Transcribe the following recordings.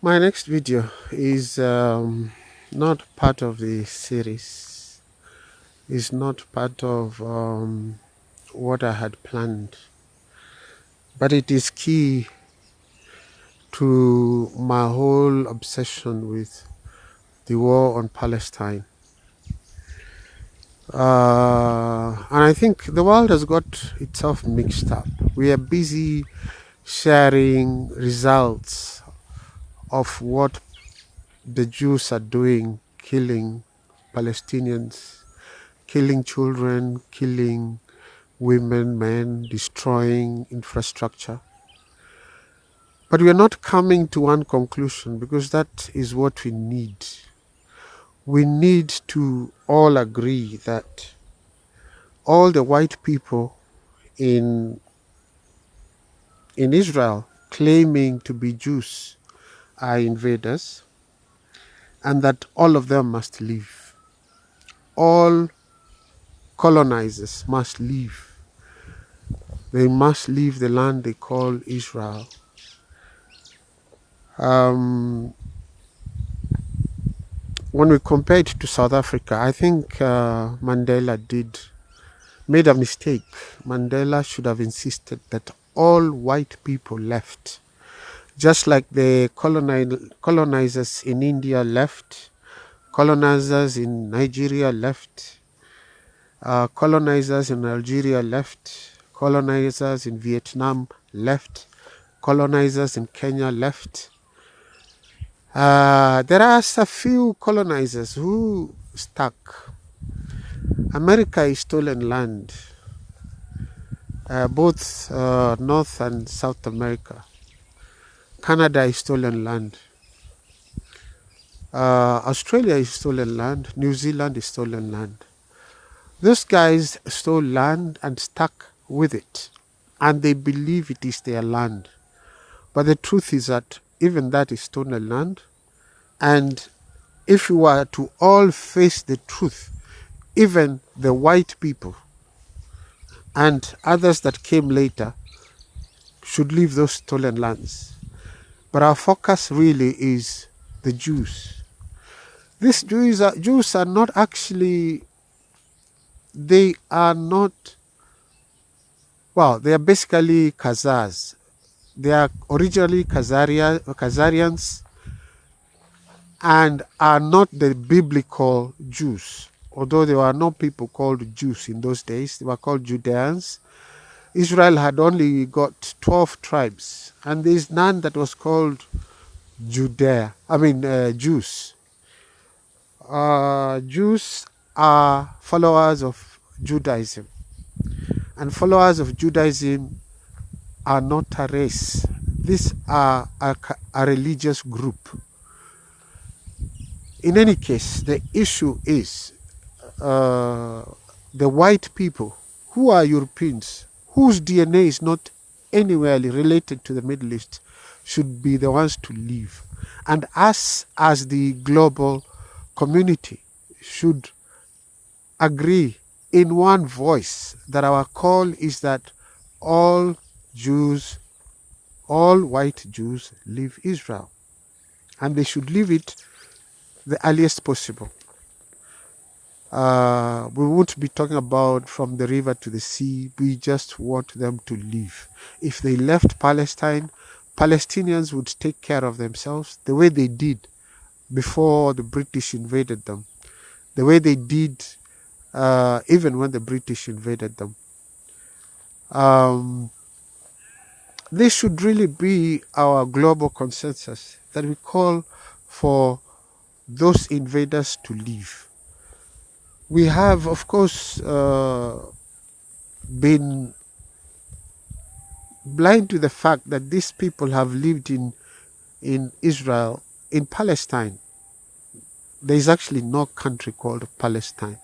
My next video is not part of the series. It's not part of what I had planned, but it is key to my whole obsession with the war on Palestine. And I think the world has got itself mixed up. We are busy sharing results of what the Jews are doing, killing Palestinians, killing children, killing women, men, destroying infrastructure. But we are not coming to one conclusion, because that is what we need. We need to all agree that all the white people in Israel claiming to be Jews are invaders, and that all of them must leave. All colonizers must leave. They must leave the land they call Israel. When we compare it to South Africa, I think Mandela made a mistake. Mandela should have insisted that all white people left, just like the colonizers in India left, colonizers in Nigeria left, colonizers in Algeria left, colonizers in Vietnam left, colonizers in Kenya left. There are a few colonizers who stuck. America is stolen land, both North and South America. Canada is stolen land. Australia is stolen land. New Zealand is stolen land. Those guys stole land and stuck with it, and they believe it is their land. But the truth is that even that is stolen land. And if you were to all face the truth, even the white people and others that came later should leave those stolen lands. But our focus really is the Jews. These Jews are not actually, they are not, well, they are basically Khazars. They are originally Khazarians and are not the biblical Jews. Although there were no people called Jews in those days, they were called Judeans. Israel had only got 12 tribes, and there is none that was called Jews. Jews are followers of Judaism, and followers of Judaism are not a race. These are a religious group. In any case, the issue is the white people, who are Europeans, whose DNA is not anywhere related to the Middle East, should be the ones to leave. And us, as the global community, should agree in one voice that our call is that all Jews, all white Jews, leave Israel. And they should leave it the earliest possible. We won't be talking about from the river to the sea. We just want them to leave. If they left Palestine, Palestinians would take care of themselves the way they did before the British invaded them, the way they did even when the British invaded them. This should really be our global consensus, that we call for those invaders to leave. We have, of course, been blind to the fact that these people have lived in Israel, in Palestine. There is actually no country called Palestine.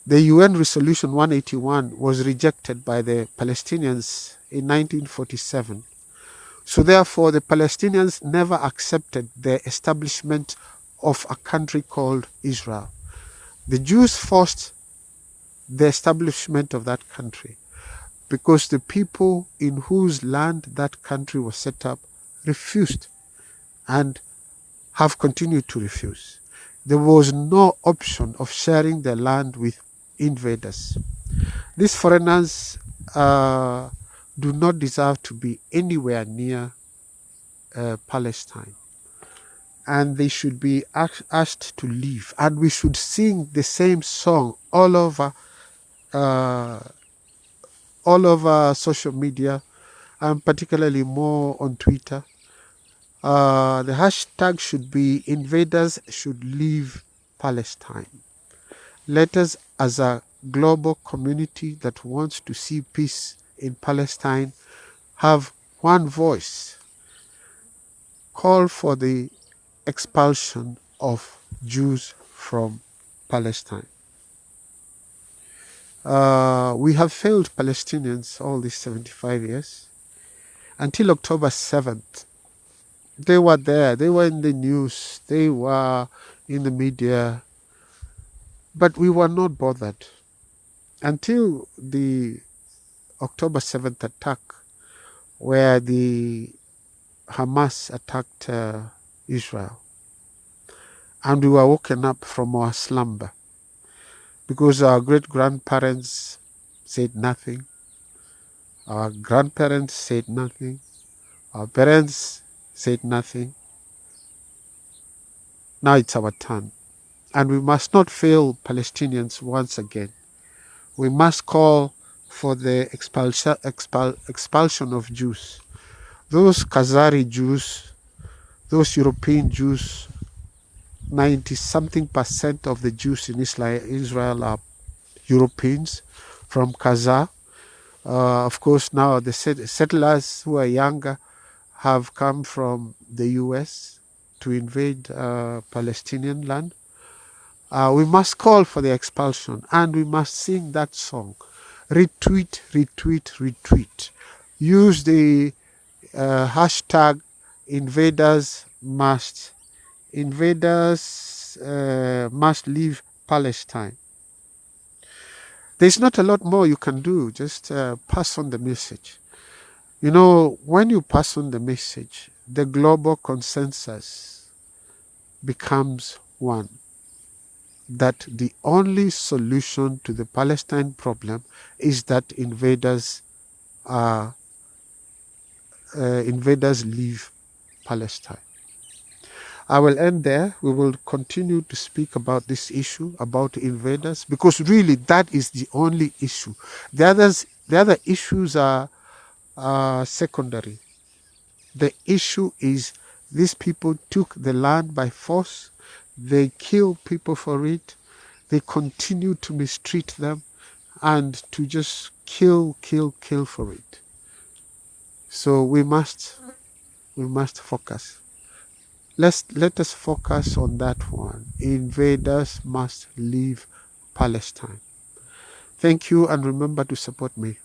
The UN Resolution 181 was rejected by the Palestinians in 1947. So therefore, the Palestinians never accepted the establishment of a country called Israel. The Jews forced the establishment of that country because the people in whose land that country was set up refused. and have continued to refuse. There was no option of sharing the land with invaders. These foreigners do not deserve to be anywhere near Palestine, and they should be asked to leave. And we should sing the same song uh, all over social media, and particularly more on Twitter. The hashtag should be invaders should leave Palestine. Let us, as a global community that wants to see peace in Palestine, have one voice. Call for the expulsion of Jews from Palestine. We have failed Palestinians all these 75 years. Until October 7th, they were there, they were in the news, they were in the media, but we were not bothered. Until the October 7th attack, where the Hamas attacked Israel, and we were woken up from our slumber because our great-grandparents said nothing, our grandparents said nothing, our parents said nothing. Now it's our turn, and we must not fail Palestinians once again. We must call for the expulsion of Jews. Those Khazari Jews, those European Jews, 90-something% of the Jews in Israel are Europeans from Khazar. Of course, now the settlers who are younger have come from the US to invade Palestinian land. We must call for the expulsion, and we must sing that song. Retweet, retweet, retweet. Use the hashtag invaders must leave Palestine. There's not a lot more you can do. Just pass on the message. You know, when you pass on the message, the global consensus becomes one, that the only solution to the Palestine problem is that invaders leave Palestine. I will end there. We will continue to speak about this issue, about invaders, because really that is the only issue. The other issues are secondary. The issue is these people took the land by force. They kill people for it. They continue to mistreat them and to just kill for it. So we must focus. Let us focus on that one. Invaders must leave Palestine. Thank you, and remember to support me.